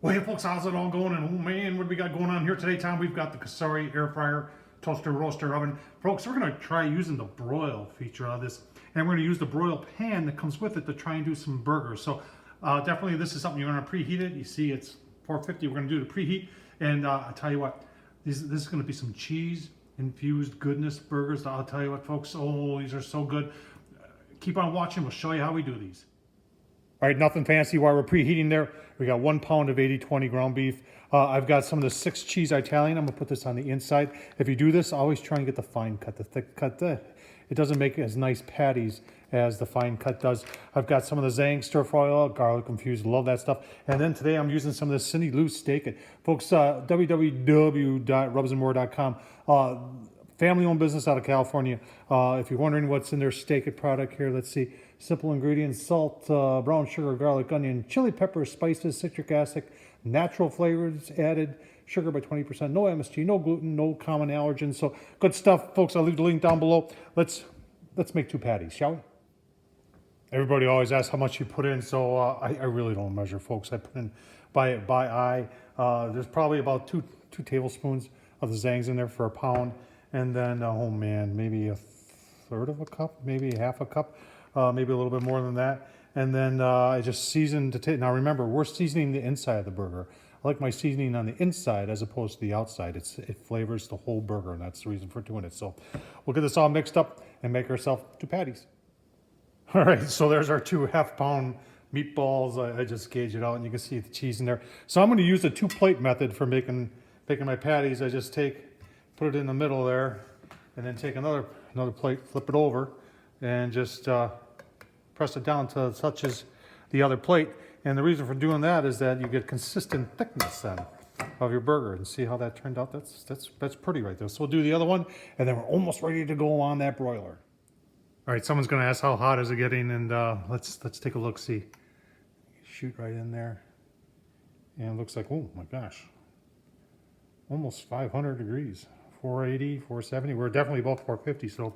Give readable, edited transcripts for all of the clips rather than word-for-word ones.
Well, hey folks, how's it all going? And oh man, what do we got going on here today, Tom? We've got the Cosori air fryer, toaster, roaster, oven. Folks, we're gonna try using the broil feature on this. And we're gonna use the broil pan that comes with it to try and do some burgers. So definitely this is something you're gonna preheat it. You see it's 450, we're gonna do the preheat. And I'll tell you what, this is gonna be some cheese infused goodness burgers. I'll tell you what folks, oh, these are so good. Keep on watching, we'll show you how we do these. All right, nothing fancy while we're preheating there. We got 1 pound of 80/20 ground beef. I've got some of the 6 cheese Italian. I'm gonna put this on the inside. If you do this, always try and get the fine cut, the thick cut. It doesn't make as nice patties as the fine cut does. I've got some of the Zang stir fry oil, garlic infused, love that stuff. And then today I'm using some of the Cindy Lou steak it. Folks, www.rubsandmore.com. Family-owned business out of California. If you're wondering what's in their steak it product here, let's see. Simple ingredients: salt, brown sugar, garlic, onion, chili pepper, spices, citric acid, natural flavors added, sugar by 20%, no MSG, no gluten, no common allergens. So good stuff, folks. I'll leave the link down below. Let's make 2 patties, shall we? Everybody always asks how much you put in, so I really don't measure, folks. I put in by eye. There's probably about two tablespoons of the Zangs in there for a pound. And then, oh man, maybe a third of a cup, maybe half a cup, maybe a little bit more than that. And then I just seasoned to take. Now remember, we're seasoning the inside of the burger. I like my seasoning on the inside as opposed to the outside. It flavors the whole burger, and that's the reason for doing it. So we'll get this all mixed up and make ourselves 2 patties. All right, so there's our 2 half-pound meatballs. I just gauge it out, and you can see the cheese in there. So I'm going to use the 2-plate method for making my patties. I just put it in the middle there, and then take another plate, flip it over, and just press it down to such as the other plate. And the reason for doing that is that you get consistent thickness then of your burger. And see how that turned out? That's pretty right there. So we'll do the other one, and then we're almost ready to go on that broiler. All right, someone's gonna ask how hot is it getting, and let's take a look. See, shoot right in there, and it looks like, oh my gosh, almost 500 degrees. 480, 470. We're definitely above 450, so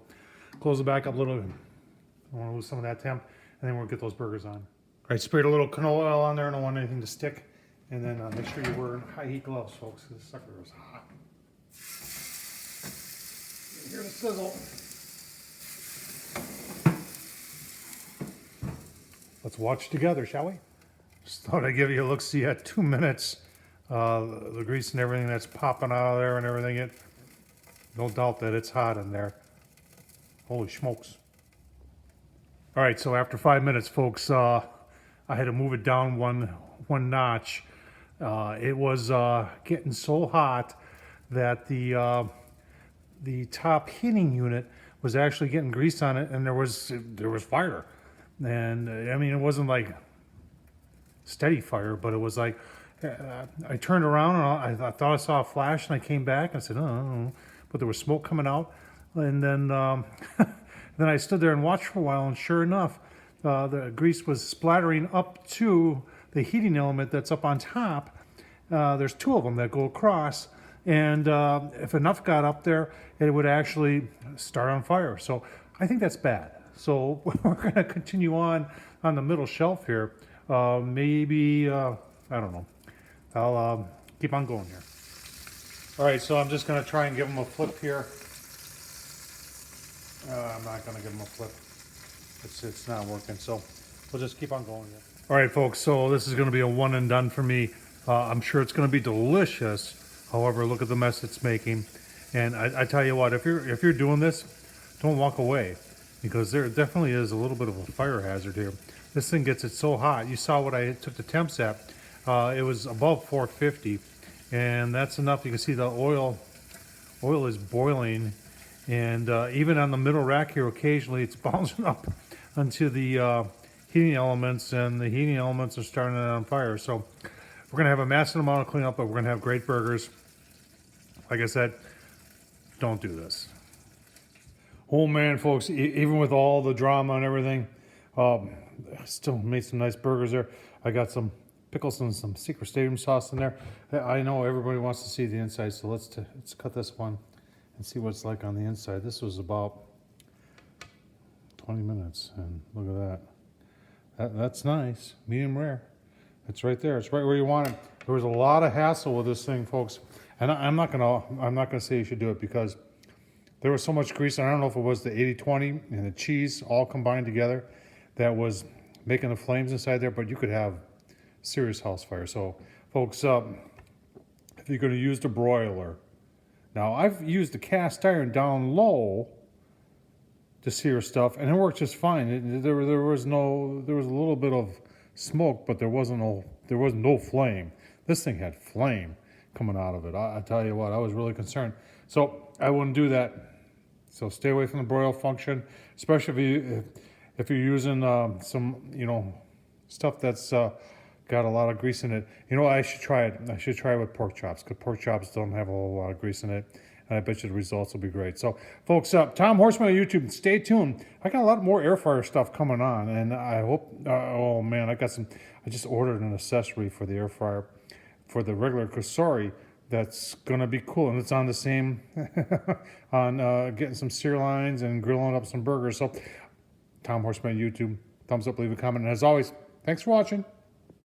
close it back up a little. I want to lose some of that temp, and then we'll get those burgers on. All right, sprayed a little canola oil on there. I don't want anything to stick. And then make sure you're wearing high heat gloves, folks, because this sucker is hot. You hear the sizzle. Let's watch together, shall we? Just thought I'd give you a look-see at 2 minutes. The grease and everything that's popping out of there and everything, no doubt that it's hot in there. Holy smokes. All right, so after 5 minutes, folks, I had to move it down one notch. It was getting so hot that the top heating unit was actually getting grease on it, and there was fire. And I mean, it wasn't like steady fire, but it was like, I turned around and I thought I saw a flash, and I came back and I said, oh, but there was smoke coming out. And then then I stood there and watched for a while, and sure enough, the grease was splattering up to the heating element that's up on top. There's 2 of them that go across, and if enough got up there, it would actually start on fire. So I think that's bad. So we're going to continue on the middle shelf here. Maybe, I don't know. I'll keep on going here. All right, so I'm just going to try and give them a flip here. I'm not going to give them a flip. It's not working, so we'll just keep on going here. All right, folks, so this is going to be a one and done for me. I'm sure it's going to be delicious. However, look at the mess it's making. And I tell you what, if you're doing this, don't walk away, because there definitely is a little bit of a fire hazard here. This thing gets it so hot. You saw what I took the temps at. It was above 450, and that's enough. You can see the oil is boiling, and even on the middle rack here, occasionally it's bouncing up onto the heating elements, and the heating elements are starting it on fire. So we're gonna have a massive amount of cleanup, but we're gonna have great burgers. Like I said, don't do this. Oh man, folks, even with all the drama and everything, I still made some nice burgers there. I got some pickles and some secret stadium sauce in there. I know everybody wants to see the inside, so let's cut this one and see what it's like on the inside. This was about 20 minutes, and look at that. That's nice, medium rare. It's right there. It's right where you want it. There was a lot of hassle with this thing, folks. And I'm not gonna say you should do it because there was so much grease, and I don't know if it was the 80-20 and the cheese all combined together that was making the flames inside there, but you could have serious house fire. So, folks, if you're going to use the broiler, now I've used the cast iron down low to sear stuff, and it worked just fine. There was a little bit of smoke, but there was no flame. This thing had flame coming out of it. I tell you what, I was really concerned. So I wouldn't do that. So stay away from the broil function, especially if you're using some stuff that's got a lot of grease in it. I should try it. I should try it with pork chops because pork chops don't have a whole lot of grease in it, and I bet you the results will be great. So, folks, Tom Horseman on YouTube. Stay tuned. I got a lot more air fryer stuff coming on, and I hope. Oh man, I just ordered an accessory for the air fryer for the regular Cosori. That's gonna be cool, and it's on the same on getting some sear lines and grilling up some burgers. So, Tom Horseman on YouTube, thumbs up, leave a comment, and as always, thanks for watching.